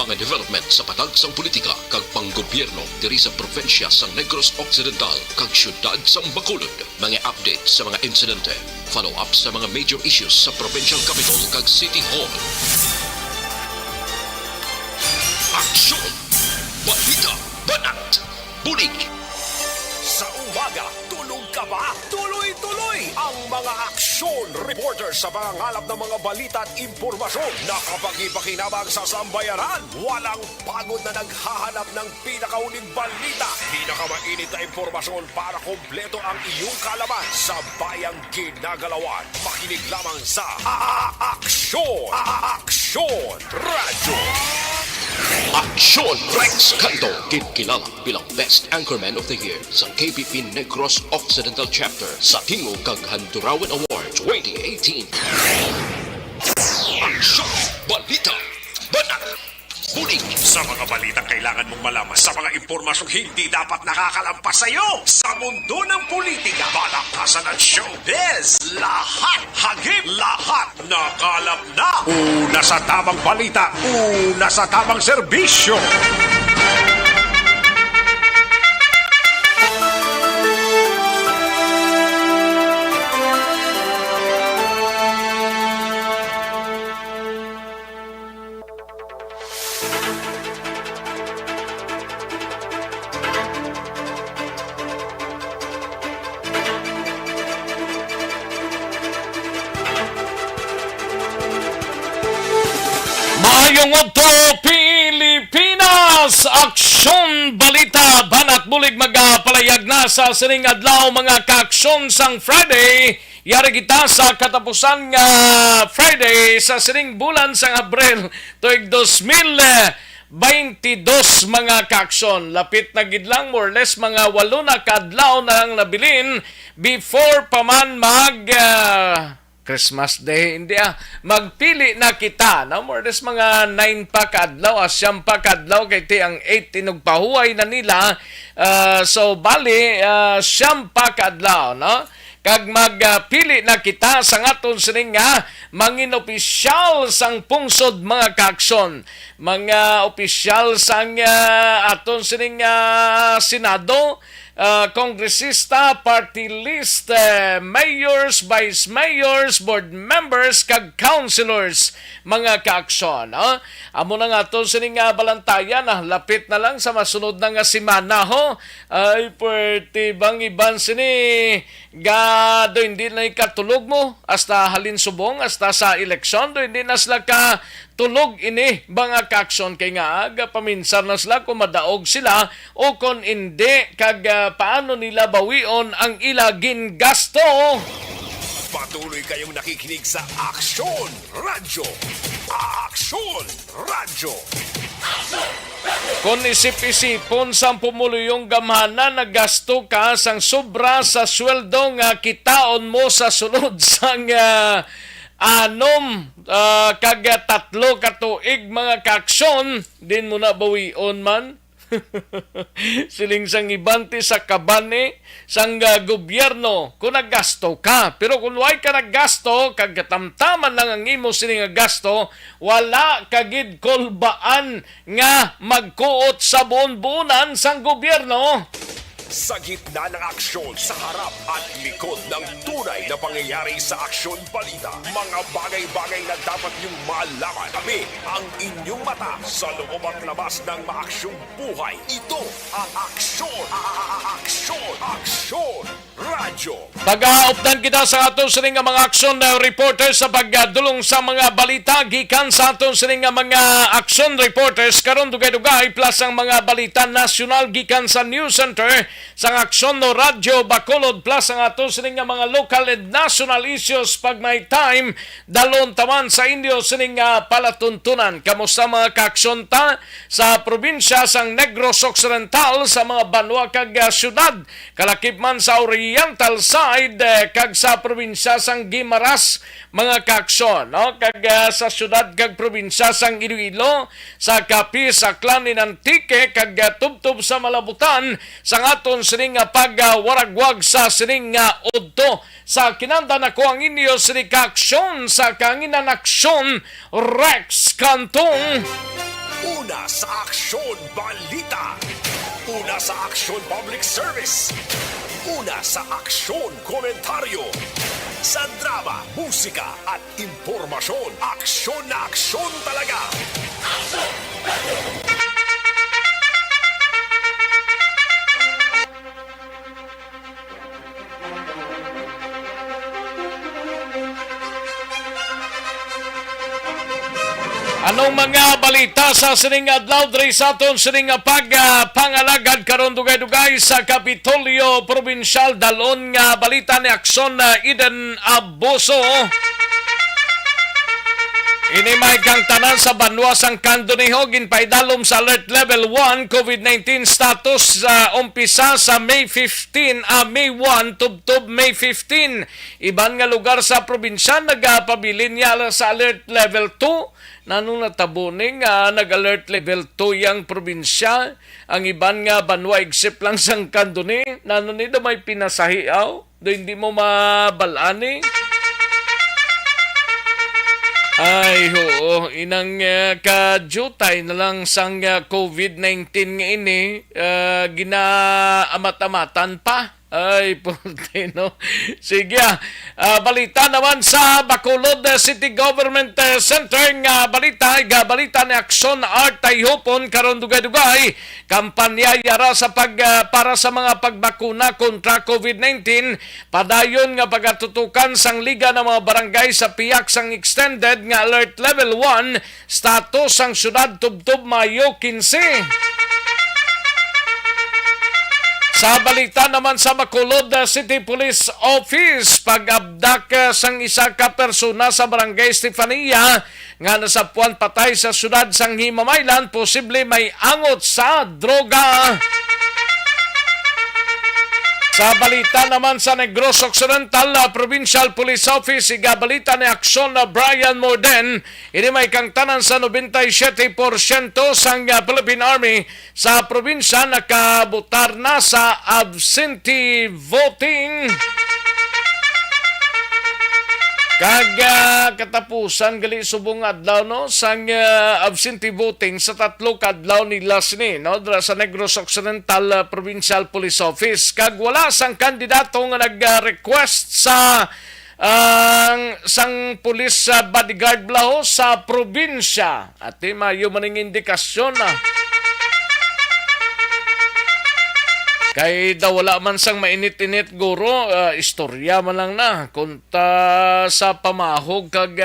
mga development sa patagsang politika kag panggobyerno diri sa probinsya sang Negros Occidental kag syudad sang Bacolod. Mga update sa mga insidente, follow up sa mga major issues sa provincial capital kag City Hall. Aksyon! Balita! Banat! Bulig! Sa umaga, tulog ka ba? Tuloy-tuloy ang mga aksyon reporters sa mga ngalap ng mga balita at impormasyon na kapag-ipakinabang sa sambayanan. Walang pagod na naghahanap ng pinakauling balita. Pinakamainit na impormasyon para kompleto ang iyong kalaman sa bayang ginagalawan. Makinig lamang sa Aksyon! Aksyon Radio! Aksyon! Rex Cantong, kilala bilang Best Anchorman of the Year sa KPP Negros Occidental Chapter sa Tingog kag Handurawan Award 2018. Aksyon! Balita! Banat! Bulig! Sa mga balitang kailangan mong malaman, sa mga impormasyong hindi dapat nakakalampas sa iyo, sa mundo ng politika, balakasan at showbiz, lahat, hagip, lahat, nakalap na. Una sa tamang balita, una sa tamang serbisyo. Maayong adto Pilipinas! Aksyon Balita Banat Bulig magapalayag na sa sining adlaw mga kaaksyon sang Friday. Yari kita sa katapusan nga Friday sa sining bulan sang Abril tuig 2022 mga kaaksyon. Lapit na gid lang more or less mga 8 na kadlaw na lang nabilin before pa man mag Christmas Day, hindi magpili na kita, no? More or less mga 9 pa kadlaw, 10 pa kadlaw, kay ti ang 8 tinugpahuay na nila, so bali, 10 pa kadlaw, no? Kag magpili na kita sa ngaton sining nga mangin opisyal sang pungsod mga kaaksyon, mga opisyal sang aton sining Senado, kongresista, party list, mayors, vice mayors, board members, kag councilors, mga kaaksyon. Amo na nga ito sining balantayan, lapit na lang sa masunod na nga simana ho. Ay, pwerte bang iban sini, do hindi na ikatulog mo, hasta halin subong, hasta sa eleksyon, do hindi na sila ka tulog ini mga kaaksyon kay nga paminsan na sila kung madaog sila o kung hindi kag paano nila bawion ang ilagin gasto. Patuloy kayong nakikinig sa Aksyon Radio. Aksyon Radio. Kung isip-isipon sang pumuluyong gamhana na gasto ka sang sobra sa sweldo nga kitaon mo sa sulod sang kag 3 katuig mga kaaksyon, din mo na bawion man. Siling sang ibanti sa kabane sang gobyerno kung naggasto ka. Pero kung way ka naggasto, kag katamtaman lang ang imo sining gasto, wala kagid kolbaan nga magkuot sa buon-buonan sang gobyerno. Sa gitna ng aksyon, sa harap at likod ng tunay na pangyayari sa Aksyon Balita, mga bagay-bagay na dapat niyong malaman. Kami ang inyong mata sa loob at labas ng maaksyong buhay. Ito ang Aksyon! Aksyon! Aksyon! Radyo! Pag-aupdan kita sa aton sining nga mga aksyon reporters sa pagdulong sa mga balita gikan sa aton sining nga mga aksyon reporters karon dugay-dugay plus ang mga balita nasyonal gikan sa News Center sang Aksyon no Radyo Bacolod plus ang aton sining nga mga local and national issues pag may time dalon taman sa inyo sining nga palatuntunan. Kamusta mga kaaksyon ta sa probinsya sang Negros Occidental sa mga banwa kag syudad kalakip man sa Oriental side kag sa probinsya sang Guimaras mga kaaksyon, no? Kag sa syudad kag probinsya sang Iloilo, sa Capiz, sa Aklan, Antique kag tubtob sa Malabutan sang aton sining pagwaragwag sa sining udto sa kinanda nako ang inyo sining kaaksyon sa kanginan aksyon Rex Cantong. Una sa Aksyon Balita. Una sa Aksyon Public Service. Una sa Aksyon Komentaryo. Sa drama, musika at impormasyon, aksyon na aksyon talaga. Anong mga balita sa sining adlaw diri sa aton sining pangalagad karon dugay-dugay sa Kapitolyo Provincial dalon nga balita ni Aksyon Eden Abuso. Ini may kang tanan sa banwa sang Cantong ginpaidalom sa alert level 1 COVID-19 status sa umpisa sa May 15 May 1 tubtob May 15. Iban nga lugar sa probinsya nagapabilin niya sa alert level 2. Nanong natabuning nag-alert level 2 yang probinsya. Ang iban nga banwa except lang sang Cantong. Nanong nito may pinasahiaw. Do hindi mo mabalani. Ay, oo. Inang ka-jutay na lang sang COVID-19 nga ini, ginaamat-amatan pa. Ay, puti, no? Sige, balita naman sa Bacolod City Government Center nga balita ni Aksyon Art Tayhopon karon dugay-dugay kampanya yara sa para sa mga pagbakuna kontra COVID-19 padayon nga pagatutukan sang liga ng mga barangay sa piyak sang extended nga alert level 1 status sang syudad tubtob Mayo 15. Sa balita naman sa Bacolod City Police Office, pag-abdak sang isa ka persona sa barangay Estefania nga nasapuan patay sa syudad sang Himamaylan, posible may angot sa droga. Sa balita naman sa Negros Occidental Provincial Police Office, igabalita ni Aksyon Brian Morden, ini may kang tanan sa 97% sang Philippine Army sa probinsya nakabutar na sa absentee voting. Katapusan gali subong adlaw no sang absentee voting sa tatlo kadlaw ni Lasni no dra sa Negros Occidental Provincial Police Office kag wala sang kandidato nga nag-request sa sang police bodyguard blaho sa probinsya at mayo maning indikasyon na kay daw wala man sang mainit-init guro, istorya man lang na. Kunta sa pamahog kag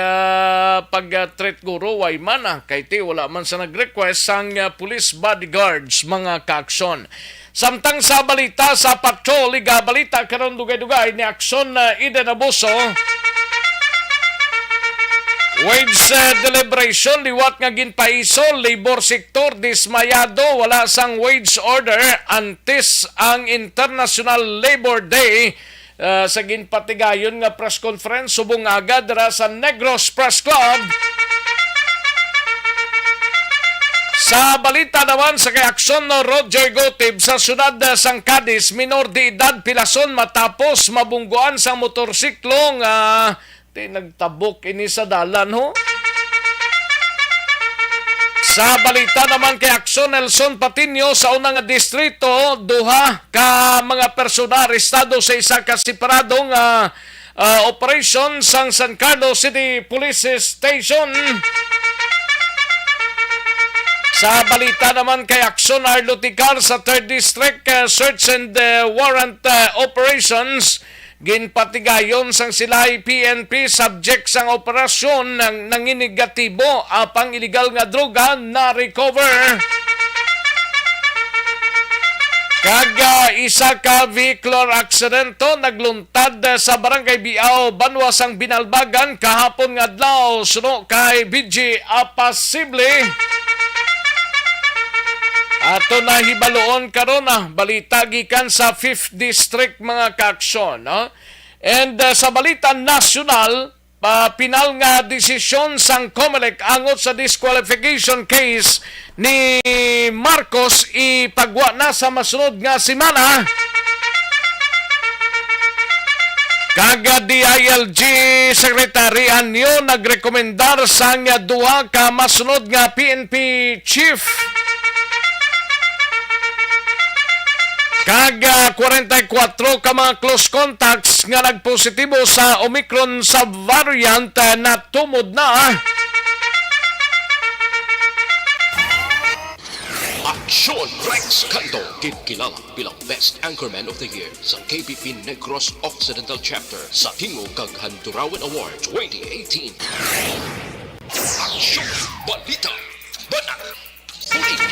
pag-treat guro, way man na. Kay ti wala man sa nag-request sang police bodyguards, mga kaaksyon. Samtang sa balita sa patrol, balita karon dugay-dugay ni Aksyon Eden Abuso. Wage deliberation, liwat nga ginpaisol, labor sector dismayado, wala sang wage order antes ang International Labor Day sa ginpatigayon nga press conference subong agad ra sa Negros Press Club. Sa balita naman sa kay Aksyon Roger Gotib sa syudad sang Cadiz, minor de edad pilason matapos mabungguan sa motorsiklo nga nagtabok ini sa dalan ho. Sa balita naman kay Aksyon Nelson Patiño sa unang distrito, duha ka mga persona arestado sa isa ka separadong operation sang San Carlos City Police Station. Sa balita naman kay Aksyon Arluticar sa 3rd District Search and Warrant Operations, ginpatigayon sang sila'y PNP subject sang operasyon ng nanginegatibo apang illegal nga droga na recover. Kaga isa ka vehicular aksidento nagluntad sa barangay Biao, Banwa sang Binalbagan kahapon nga adlaw suno kay BG Apasible. Ato na hibaloon karon balita gikan sa 5th District mga kaaksyon. No? And sa balita nasyonal, pinal nga desisyon sang COMELEC angot sa disqualification case ni Marcos ipagwa na sa masunod nga semana. Kaga DILG Secretary Anyo nagrekomendar sa nga duha ka masunod nga PNP Chief. Kaga 44 ka mga close contacts nga nagpositibo sa Omicron subvariant na tumod na. Aksyon Rex Cantong, kilala bilang Best Anchorman of the Year sa KPP Negros Occidental Chapter sa Tingog kag Handurawan Award 2018. Aksyon Balita, Banat, Bulig.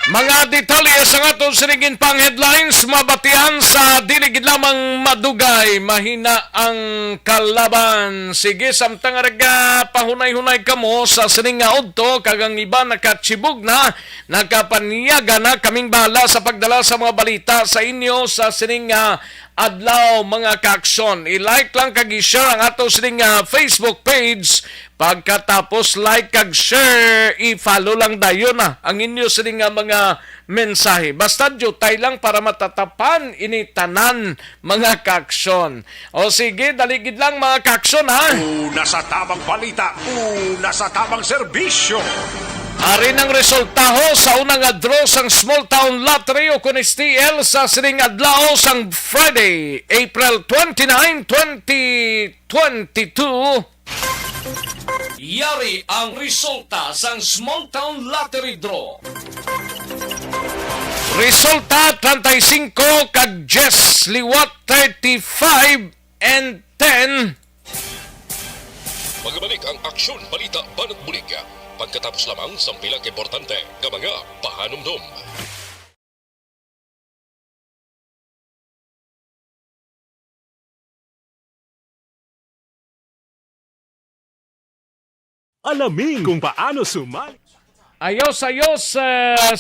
Mga detalye sa atong sinigin pang headlines, mabatian sa diligid lamang madugay, mahina ang kalaban. Sige, samtang araga, pahunay-hunay kamo sa sining nga udto, kagang iba nakatsibog na, nakapaniyaga na kaming bahala sa pagdala sa mga balita sa inyo sa sining nga adlaw mga kaaksyon. I-like lang kag i-share ang atong sining Facebook page. Pagkatapos like kag share, i-follow lang dayon na ang inyo sining mga mensahe. Basta jutay lang para matatapan ini tanan mga kaaksyon. O sige, daligid lang mga kaaksyon ha. Una sa tamang balita, una sa tamang serbisyo. Ari ng resultaho sa unang draw sang Small Town Lottery o kun STL sa sining adlaw sang Friday, April 29, 2022. Yari ang resulta sang Small Town Lottery Draw. Resulta 35 kag Jess liwat 35 and 10. Magbalik ang Aksyon Balita Banat Bulig. Pagkatapos lamang sa pilang importante nga mga pahanumdum. Alamin kung paano sumali. Ayos,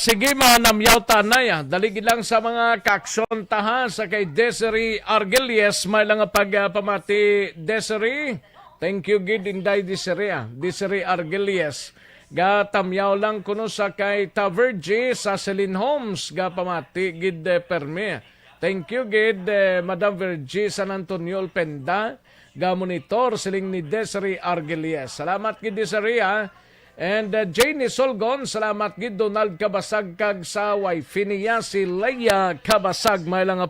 sige manamyaw tanay. Daligid lang sa mga kaaksyon taha sa kay Desiree Argelies. May lang pagpamati Desiree. Thank you gid inday Desiree. Desiree Argelies. Gatamyaw lang kuno sa kay Tavergy sa Celine Homes. Gapamati gid perme. Thank you gid Madam Vergy San Antonio Penda. Ga-monitor siling ni Desiree Argelies. Salamat gid Desiree ha. And Janie Solgon, salamat gid Donald Kabasag kag sa wife niya si Leia Kabasag. May lang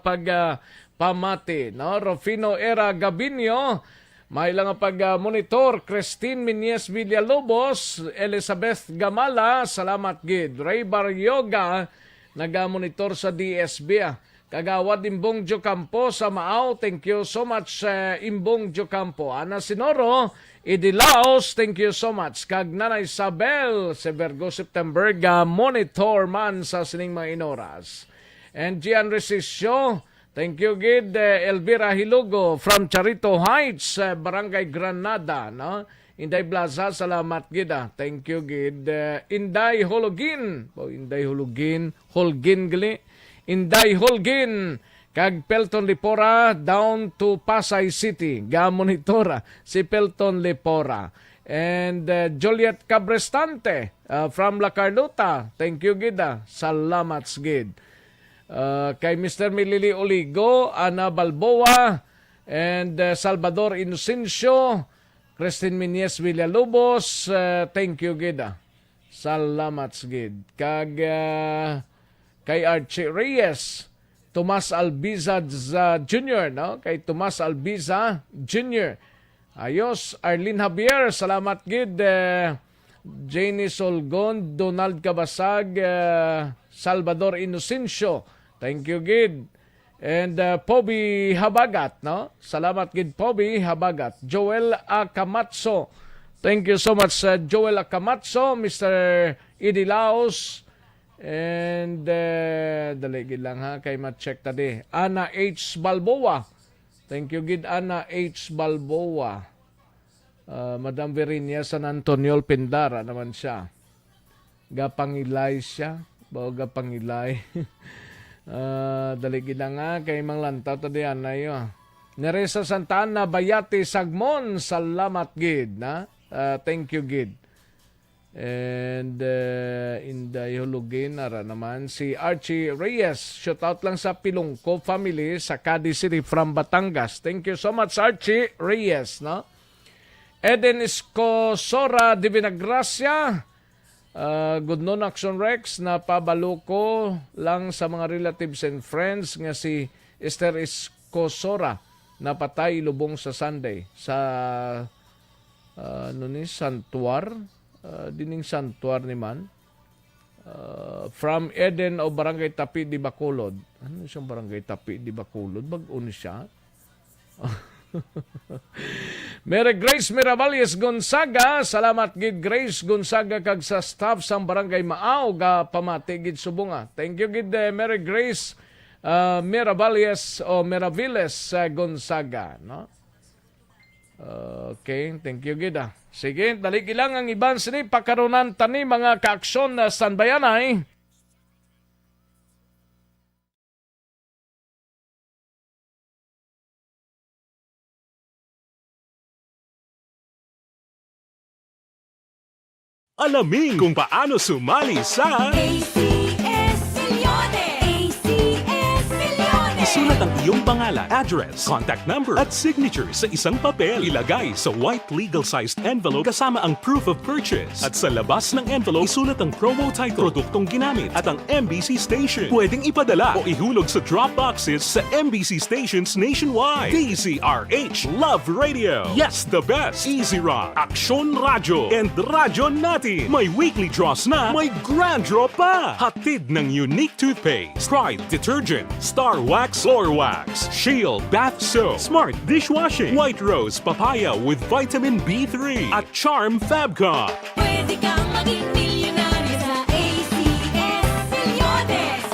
pamati. No? Rufino Era Gabinio. May lang pag-monitor, Christine Minyes Villalobos, Elizabeth Gamala, salamat gid. Ray Baryoga, nag-monitor sa DSB. Kagawad Imbong Jocampo sa Maaw, thank you so much Imbong Jocampo. Ana Sinoro, Idilaos, thank you so much. Kag Nanay Isabel, sa Virgo September, monitor man sa sining mga inoras. And Gian Resisyo, thank you, gid Elvira Hilugo from Charito Heights, Barangay Granada, no? Inday Plaza, salamat gid. Thank you, gid Inday Hologin. Inday Hologin, Holgin gali. Inday Holgin, kag Pelton Lipora down to Pasay City. Ga-monitora si Pelton Lipora. And Juliet Cabrestante from La Carlota. Thank you, gid. Salamat, gid. Kay Mr. Milili Oligo, Ana Balboa, and Salvador Inocencio, Christine Minyes Villalobos, thank you gid. Salamat gid. Kag kay Archie Reyes, Tomas Albiza Jr., no? Kay Tomas Albiza Jr. Ayos, Arlene Javier, salamat gid. Janie Solgon, Donald Kabasag, Salvador Inocencio, thank you, gid. And Poby Habagat, no? Salamat, gid, Poby Habagat. Joel Akamatso, thank you so much, Joel Akamatso, Mr. Idilaos. And daligid lang ha, kay ma-check tadi. Ana H. Balboa, thank you, gid, Ana H. Balboa. Madam Verinia San Antonio Pindara naman siya. Gapangilay siya. Baga pangilay. Daligid na nga kay Mang Lantaw tadi anay. Neresa Santana Bayati Sagmon, salamat gid na. Thank you gid. And Indayologin ara naman si Archie Reyes. Shout out lang sa Pilungko family sa Cadiz City from Batangas. Thank you so much Archie Reyes, no? Eden Escosora de Vinagracia. Good noon Aksyon Rex, na pabalo ko lang sa mga relatives and friends nga si Esther Escosora napatay lubong sa Sunday sa santuar dining santuar ni man from Eden o Barangay Tapi di Bacolod. Ano siyang Barangay Tapi di Bacolod? Bag-o ni siya. Mary Grace Miravalles Gonzaga, salamat gid Grace Gonzaga kag sa staff sang Barangay Maaw ga pamati gid subunga. Thank you gid Mary Grace Miravalles o Miravilles Gonzaga, no? Okay, thank you gid. Sige, dali lang ang iban sini pakaronan tani mga kaaksyon na sanbayanay. Alamin kung paano sumali sa ACS Millones! ACS Millones! Isulat ang iyong pangalan, address, contact number at signature sa isang papel. Ilagay sa white legal-sized envelope kasama ang proof of purchase. At sa labas ng envelope, isulat ang promo title, produktong ginamit at ang MBC station. Pwedeng ipadala o ihulog sa drop boxes sa MBC stations nationwide. DZRH Love Radio. Yes, the best. Easy Rock, Aksyon Radyo, and Radyo Natin. May weekly draws na, may grand draw pa. Hatid ng unique toothpaste, Pride Detergent, Star Wax Floor Wax, Shield Bath Soap, Smart Dishwashing, White Rose Papaya with Vitamin B3, at Charm Fabcon. Pwede kang maging milyonaryo sa ACS Millones!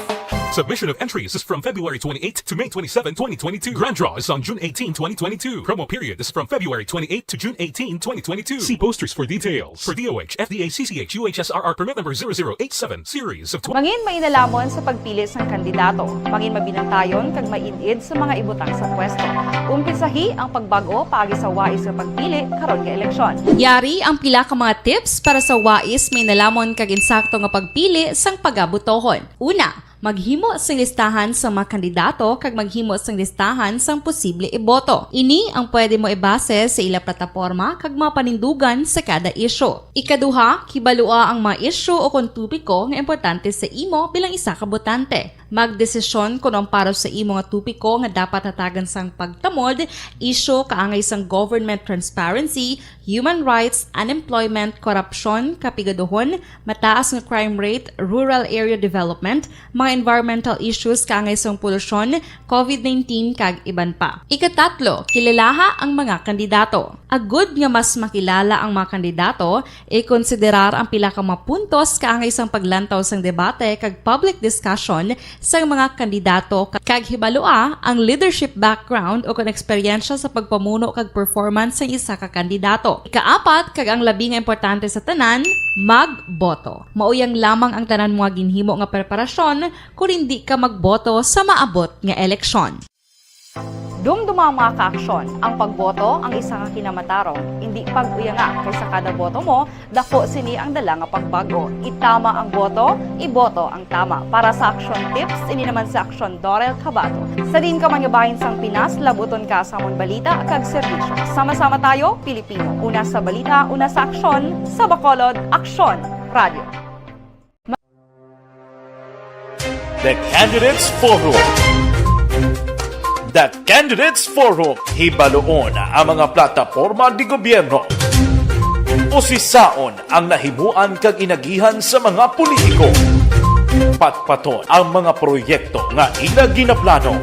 Submission of entries is from February 28 to May 27, 2022. Grand draw is on June 18, 2022. Promo period is from February 28 to June 18, 2022. See posters for details. For DOH, FDA, CCH, UHSRR permit number 0087, series of Mangin mainalamon sa pagpili ng kandidato. Mangin mabinantayon kag mainid sa mga ibutang sa pwesto. Umpisahi ang pagbago paagi sa wais sa pagpili karon nga eleksyon. Yari ang pila ka mga tips para sa wais may nalamon kag insakto nga pagpili sang pagabutohon. Una, maghimo sang listahan sa mga kandidato kag maghimo sang listahan sang posible iboto. Ini ang pwede mo ibase sa ila plataporma kag mga panindugan sa kada isyu. Ikaduha, kibalua ang mga isyu o kung tupiko nga importante sa imo bilang isa ka botante. Magdesisyon kung ang para sa imo nga tupiko nga dapat hatagan sang pagtamod, isyu kaangay sang government transparency, human rights, unemployment, korupsyon, kapigaduhon, mataas nga crime rate, rural area development, mga environmental issues kaangay sang polusyon, COVID-19 kag iban pa. Ikatatlo, kilalaha ang mga kandidato. Agud nga mas makilala ang mga kandidato, i-konsiderar ang pila ka mga puntos kaangay sang paglantaw sang debate kag public discussion sang mga kandidato kag hibalua ang leadership background o kon eksperyensya sa pagpamuno kag performance sa isa ka kandidato. Ikaapat, kag ang labi nga importante sa tanan, magboto. Mauyang lamang ang tanan mga ginhimo nga preparasyon kung hindi ka magboto sa maabot nga eleksyon. Dumduma ang mga kaaksyon, ang pagboto ang isa ka kinamatarong. Hindi pag-uyanga kaysa kada boto mo, dako sini ang dala nga pagbago. Itama ang boto, iboto ang tama. Para sa action tips, ini naman sa Aksyon Dorel Cabato. Sa din ka manyabahin sang Pinas, labuton ka sa amon balita kag serbisyo. Sama-sama tayo, Pilipino. Una sa balita, una sa aksyon, sa Bacolod, Aksyon Radio. The Candidates Forum. The Candidates Forum. Hibaluon ang mga plataporma di gobyerno. Usisaon ang nahimuan kag inagihan sa mga politiko. Patpaton ang mga proyekto nga ila ginaplano.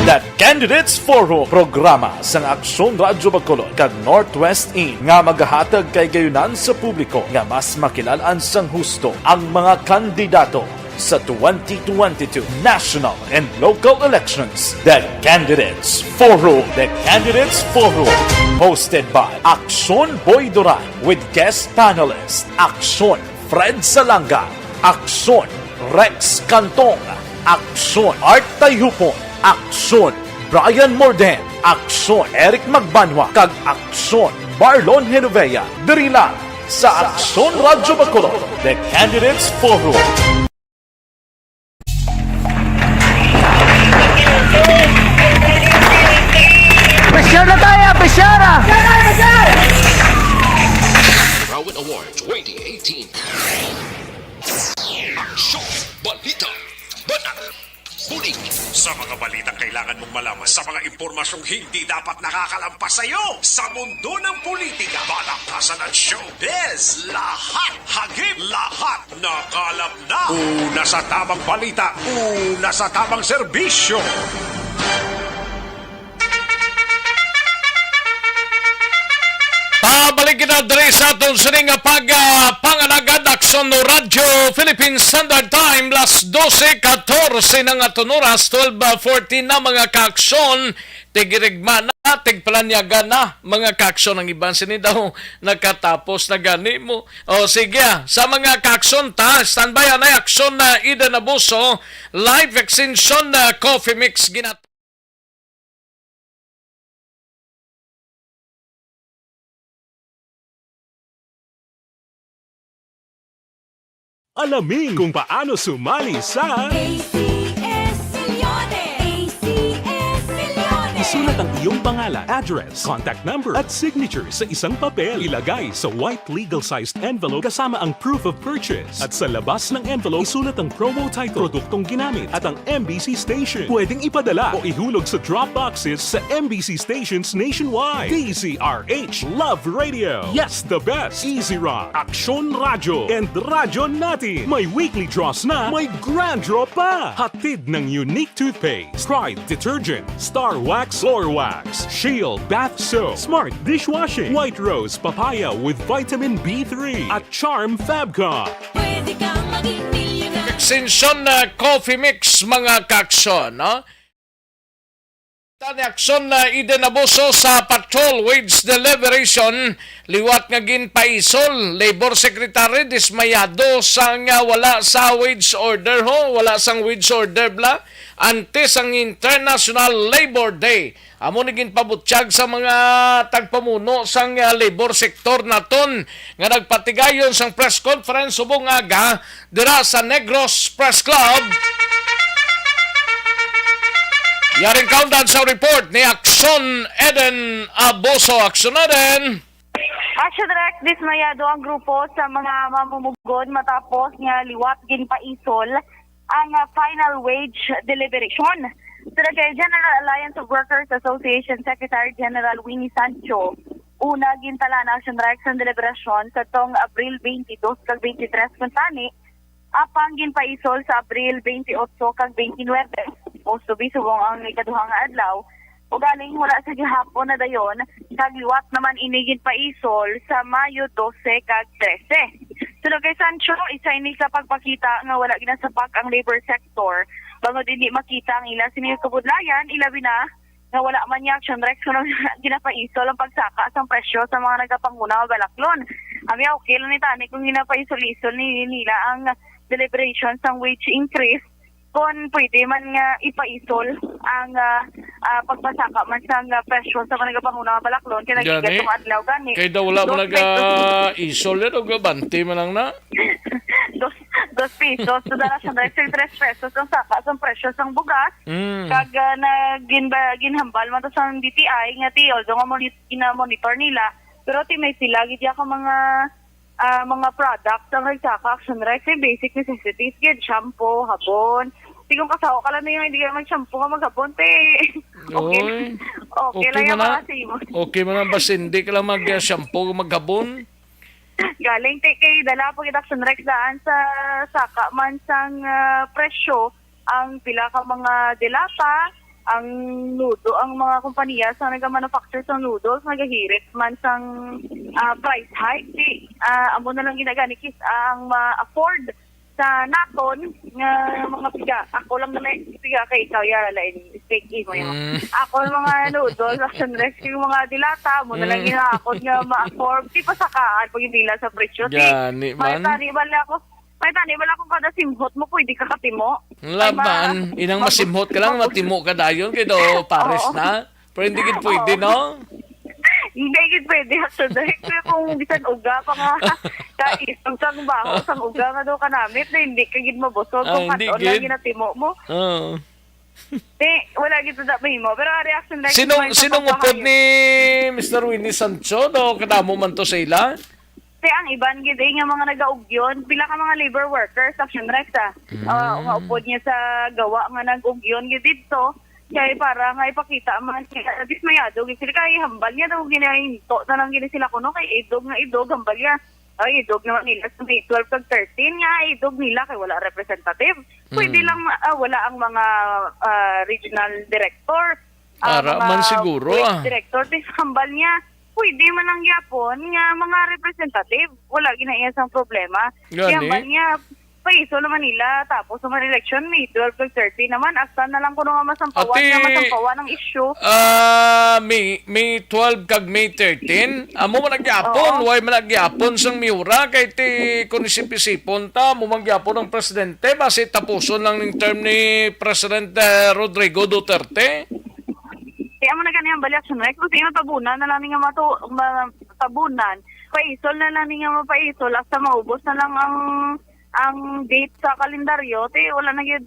The Candidates Forum, programa sang Aksyon Radyo Bacolod kag Northwest In nga magahatag kay gayunan sa publiko nga mas makilalaan sang husto ang mga kandidato sa 2022 national and local elections. The Candidates Forum. The Candidates Forum. Hosted by Aksyon Boy Duran with guest panelists Aksyon Fred Salanga, Aksyon Rex Cantong, Aksyon Art Tayhupon, Aksyon Brian Morden, Aksyon Eric Magbanwa, kag Aksyon Barlon Genovea. Diri lang sa Aksyon Radyo Bacolod, The Candidates Forum. Rowan Award 2018. Aksyon, Balita, Banat, Bulig. Sa mga balita kailangan mong malaman, sa mga impormasyong hindi dapat nakakalampas sa iyo, sa mundo ng politika, balakasan at showbiz, lahat, hagip, lahat, nakalap na. Una sa tamang balita, una sa tamang serbisyo. Pabalik kita diri sa atong sining panganagad Aksyon no Radyo Philippine Standard Time las 12:14 ng atong oras 12:14 na mga kaaksyon tigirigma na tigpalanyaga na mga kaaksyon ang iban sini daw nakatapos na gani mo o sige sa mga kaaksyon ta standby na aksyon na Ida Nabuso live extension na coffee mix ginat. Alamin kung paano sumali sa ACS-Milyones! ACS-Milyones! isulat ang iyong pangalan, address, contact number at signature sa isang papel. Ilagay sa white legal-sized envelope kasama ang proof of purchase. At sa labas ng envelope, isulat ang promo title, produktong ginamit at ang MBC station. Pwedeng ipadala o ihulog sa drop boxes sa MBC stations nationwide. DZRH Love Radio. Yes, the best. Easy Rock, Aksyon Radyo, and Radyo Natin. May weekly draws na, may grand draw pa. Hatid ng unique toothpaste, Pride Detergent, Star Wax Floor Wax, Shield Bath Soap, Smart Dishwashing, White Rose Papaya with Vitamin B3, at Charm Fabcon. Pwede kang maging milyonario. Extension na coffee mix mga kaaksyon, no? Tani aksyon na Ida Nabuso sa patrol wage deliberation liwat nga ginpaisol labor secretary dismayado sa nga wala sa wage order wala sang wage order bla antes ang International Labor Day amo ni ginpabutsyag sa mga tagpamuno sang labor sector naton nga nagpatigayon sang press conference subong aga dira sa Negros Press Club. Yaring countdown sa report ni Aksyon Eden Aboso. Aksyon Eden. Action Direct, dismayado ang grupo sa mga mamumugod matapos nga liwat ginpaisol ang final wage deliberation. Sa kay General Alliance of Workers Association Secretary General Winnie Sancho, una gintala na Action Direct sa deliberasyon sa tong Abril 22 kag 23 kuntani, apang ginpaisol sa Abril 28 kag 29 o subong ang ikaduhang adlaw o galing wala sa gihapon na dayon kagliwat naman inigin pa isol sa Mayo 12 kag 13. So kay Sancho isa ini sa pagpakita nga wala ginasapak ang labor sector bangod hindi makita ang ila sini kabudlayan ilabi na nga wala man niya action direction ginapaisol ang pagsaka sa presyo sa mga nagapanguna o balaklon. Ami okay lang ni tani kung ginapaisol-isol nila ang deliberation sa wage increase kung pwede man nga ipaisol ang pagbasaka man sa presyo sa mga nagapanguna balaklon kaya nagigat Gani? itong adlaw gani. Kaya daw wala mo nag-isol yan o gabanti man lang na. 2 pesos so dala siya direct 3 pesos ang saka sa presyo sang bugas kag ginhambal man to sa DTI nga ti although nga monitor nila pero ti may sila gid ka mga products ang nagsaka action right say basic necessities gid shampoo habon sigong kasawa ka lang na yung hindi ka mag-shampoo ka maghapon te okay lang yung mga simo okay man ba hindi ka lang mag-shampoo maghapon galing te kay dala po action rex daan sa saka man sang presyo ang pila ka mga delata ang nudo ang mga kompanya sa nag-manufacture sa noodles nagahirit man sang price hike amo na lang ginagani kis ang ma-afford sa naton nga mga piga ako lang na piga kay ikaw yara lain steak mo yan ako mga noodles action rex yung mga dilata mo na lang ginakod nga ma-afford di pa sakaan pag hindi sa presyo gani man may tani wala kung kada simhot mo pwede ka katimo. Laban, inang masimhot ka lang, matimo ka dayon, kaya do pares na. Pero hindi gid pwede, no? Hindi gid pwede action direct pero kung bisan uga pa nga kaisog sang baho sang uga nga daw kanamit na hindi ka gid mabusog kung hindi katon lang gid. ginatimo mo. Oo. Wala gid sa mo. Pero ang reaction direct Sinong upod ni Mr. Winnie Sancho do kadamo man to sa ila? ang iban gid nga mga nagaugyon, pila ka mga labor workers action direct nga upod niya sa gawa nga nag-ugyon gid dito. Kaya para nga ipakita man dismayado gid sila kay hambal niya daw ginahinto na lang gini sila kuno kay idog hambal niya. Ay, idog naman nila sa May 12 kag 13 nga idog nila kay wala representative. Pwede lang wala ang mga regional director. Para mga man siguro, wage director tis hambal niya. Pwede man ang yapon nga mga representative. Wala ginaiya sang problema. Gani? Kaya hambal niya paiso naman nila tapos sa election May 12 kag 13 naman asta na lang kuno nga masampawan ng issue. May 12 kag May 13. Amo man nagyapon, why man nagyapon sang miura kay ti kun isip-isipon ta mo magyapon ang presidente base tapuson lang ning term ni President Rodrigo Duterte. Kaya mo na kaniyang bali action right kung sino tabunan na lang nga tabunan paisol na lang nga mapaisol hasta maubos na lang ang date sa kalendaryo wala na gid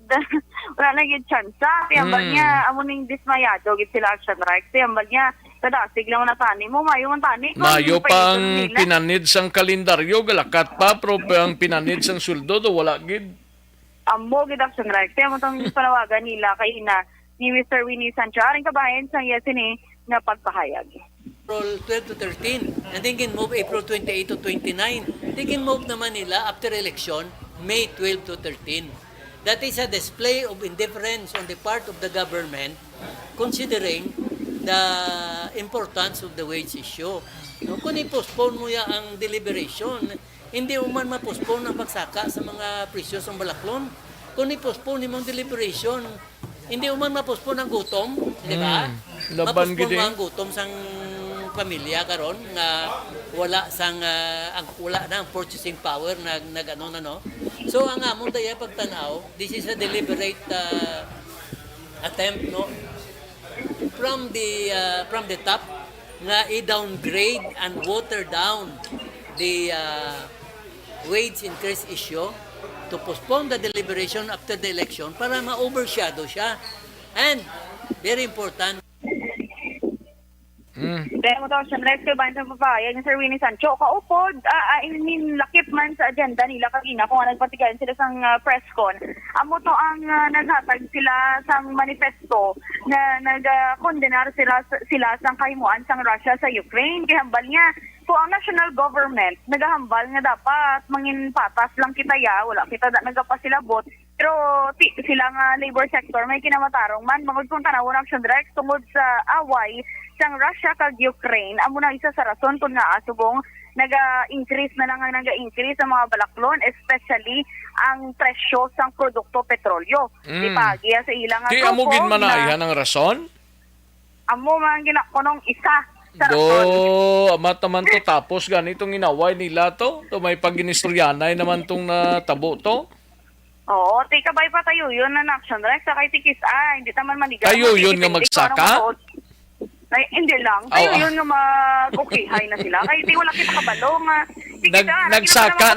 chance ambal niya amo ning dismayado gid sila action right ambal niya kadasig lang na tani mo mayo man tani Mayo pang pinanid sang kalendaryo galakat pa pero ang pinanid sang suldo do wala gid. Amo gid action right amo tong panawagan nila kay ni Mr. Winnie Sancho aring kabayan sang yasini nga pagpahayag. April 12 to 13, and then can move April 28 to 29. They can move naman nila after election, May 12 to 13. That is a display of indifference on the part of the government considering the importance of the wage issue. No, kung i-postpone mo ya ang deliberation, hindi mo man ma-postpone ang pagsaka sa mga presyo sa Balaklon. Kung i-postpone mo ang deliberation, hindi mo man ma-postpone ang gutom, di ba? Laban gid Ma-postpone mo ang gutom sang pamilya karon nga wala sang wala na ang purchasing power no. So ang among daya pagtanaw, this is a deliberate attempt no from the top nga i-downgrade and water down the wage increase issue to postpone the deliberation after the election para ma-overshadow siya. And very important, Dahil mo to, siyempre, kay bayan sa papayag ni Sir Winnie Sancho, kaupod, lakip man sa agenda nila kanina kung nagpatigayan sila sang press con. Amo to ang naghatag sila sang manifesto na nag-condenar sila sang kahimuan sang Russia sa Ukraine. Kihambal niya, so ang national government, naghahambal nga dapat mangin patas lang kita wala kita nagapasilabot. Pero sila nga labor sector may kinamatarong man magud kung tanawon action direct tungod sa away sang Russia kag Ukraine. Amo na isa sa rason kung nga subong naga-increase ang mga balaklon, especially ang presyo sang produkto petrolyo. Di pagi sa ilang Di amo gid manaihan ang rason? Amo man ginakonong isa sa rason. Do amataman to tapos ganitong inaway nila to may paginistoryanay naman tong natabo to. Oo, kabay pa tayo yun na action direct sa kay tikis hindi taman manigaw. Kayo yun nga magsaka? Ay, hindi lang. Tayo yun nga mag-okay na sila. Kaya wala kita kabalo nga. Nagsaka